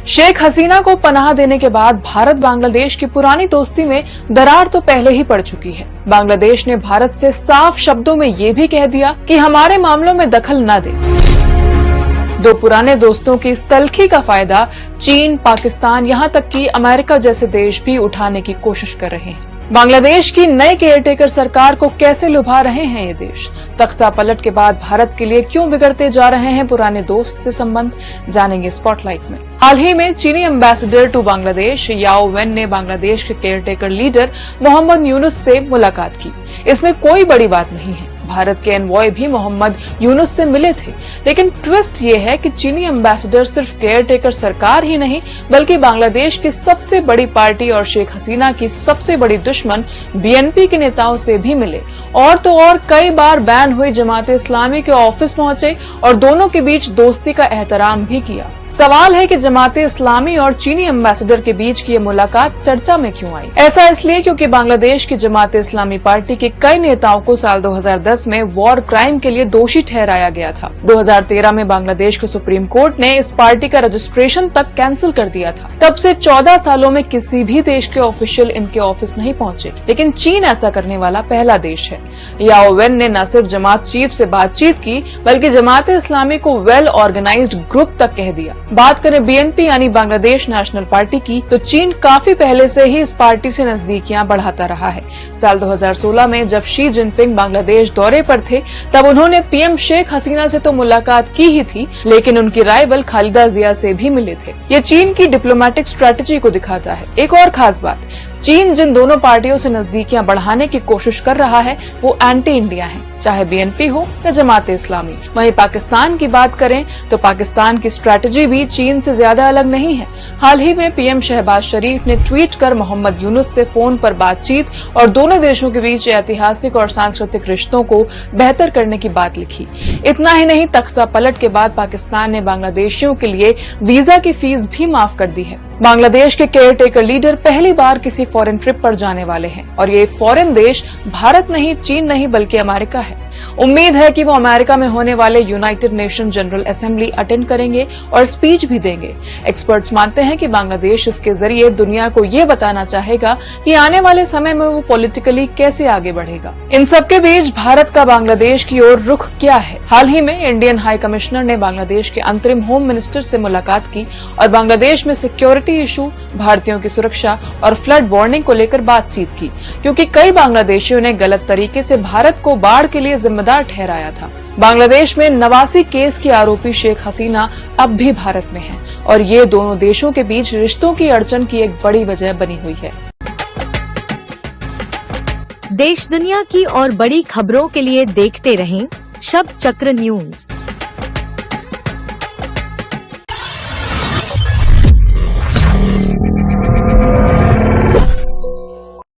शेख हसीना को पनाह देने के बाद भारत बांग्लादेश की पुरानी दोस्ती में दरार तो पहले ही पड़ चुकी है। बांग्लादेश ने भारत से साफ शब्दों में ये भी कह दिया कि हमारे मामलों में दखल न दे। दो पुराने दोस्तों की इस तल्खी का फायदा चीन, पाकिस्तान, यहाँ तक कि अमेरिका जैसे देश भी उठाने की कोशिश कर रहे हैं। बांग्लादेश की नई केयरटेकर सरकार को कैसे लुभा रहे हैं ये देश? तख्ता पलट के बाद भारत के लिए क्यों बिगड़ते जा रहे हैं पुराने दोस्त से संबंध, जानेंगे स्पॉटलाइट में। हाल ही में चीनी एम्बेसडर टू बांग्लादेश याओ वेन ने बांग्लादेश के केयरटेकर लीडर मोहम्मद यूनुस से मुलाकात की। इसमें कोई बड़ी बात नहीं है, भारत के एनवॉय भी मोहम्मद यूनुस से मिले थे। लेकिन ट्विस्ट ये है कि चीनी एम्बेसडर सिर्फ केयरटेकर सरकार ही नहीं बल्कि बांग्लादेश की सबसे बड़ी पार्टी और शेख हसीना की सबसे बड़ी दुश्मन बीएनपी के नेताओं से भी मिले। और तो और कई बार बैन हुई जमात इस्लामी के ऑफिस पहुंचे और दोनों के बीच दोस्ती का एहतराम भी किया। सवाल है कि जमात इस्लामी और चीनी एम्बेसडर के बीच की ये मुलाकात चर्चा में क्यों आई? ऐसा इसलिए क्योंकि बांग्लादेश की जमात इस्लामी पार्टी के कई नेताओं को साल 2010 में वॉर क्राइम के लिए दोषी ठहराया गया था। 2013 में बांग्लादेश के सुप्रीम कोर्ट ने इस पार्टी का रजिस्ट्रेशन तक कैंसिल कर दिया था। तब से 14 सालों में किसी भी देश के ऑफिशियल इनके ऑफिस नहीं पहुंचे, लेकिन चीन ऐसा करने वाला पहला देश है। याओ वेन ने न सिर्फ जमात चीफ से बातचीत की बल्कि जमात इस्लामी को वेल ऑर्गेनाइज्ड ग्रुप तक कह दिया। बात करें बीएनपी यानी बांग्लादेश नेशनल पार्टी की, तो चीन काफी पहले से ही इस पार्टी से नजदीकियां बढ़ाता रहा है। साल 2016 में जब शी जिनपिंग बांग्लादेश दौरे पर थे तब उन्होंने पीएम शेख हसीना से तो मुलाकात की ही थी, लेकिन उनकी राइवल खालिदा जिया से भी मिले थे। ये चीन की डिप्लोमेटिक स्ट्रेटेजी को दिखाता है। एक और खास बात, चीन जिन दोनों पार्टियों से नजदीकियां बढ़ाने की कोशिश कर रहा है वो एंटी इंडिया है, चाहे बीएनपी हो या जमात इस्लामी। वहीं पाकिस्तान की बात करें तो पाकिस्तान की स्ट्रेटेजी भी चीन से ज्यादा अलग नहीं है। हाल ही में पीएम शहबाज शरीफ ने ट्वीट कर मोहम्मद यूनुस से फोन पर बातचीत और दोनों देशों के बीच ऐतिहासिक और सांस्कृतिक रिश्तों को बेहतर करने की बात लिखी। इतना ही नहीं, तख्ता पलट के बाद पाकिस्तान ने बांग्लादेशियों के लिए वीजा की फीस भी माफ कर दी है। बांग्लादेश के केयरटेकर लीडर पहली बार किसी फॉरेन ट्रिप पर जाने वाले हैं और ये फॉरेन देश भारत नहीं, चीन नहीं बल्कि अमेरिका है। उम्मीद है कि वो अमेरिका में होने वाले United nation general assembly attend करेंगे और स्पीच भी देंगे। एक्सपर्ट्स मानते हैं कि बांग्लादेश इसके जरिए दुनिया को ये बताना चाहेगा कि आने वाले समय में वो पॉलिटिकली कैसे आगे बढ़ेगा। इन सबके बीच भारत का बांग्लादेश की ओर रुख क्या है? हाल ही में इंडियन हाई कमिश्नर ने बांग्लादेश के अंतरिम होम मिनिस्टर से मुलाकात की और बांग्लादेश में सिक्योरिटी इशू, भारतीयों की सुरक्षा और फ्लड वार्निंग को लेकर बातचीत की, क्योंकि कई बांग्लादेशियों ने गलत तरीके से भारत को बाढ़ के लिए जिम्मेदार ठहराया था। बांग्लादेश में 89 केस की आरोपी शेख हसीना अब भी भारत में है और ये दोनों देशों के बीच रिश्तों की अड़चन की एक बड़ी वजह बनी हुई है। देश दुनिया की और बड़ी खबरों के लिए देखते रहें शब्द चक्र न्यूज।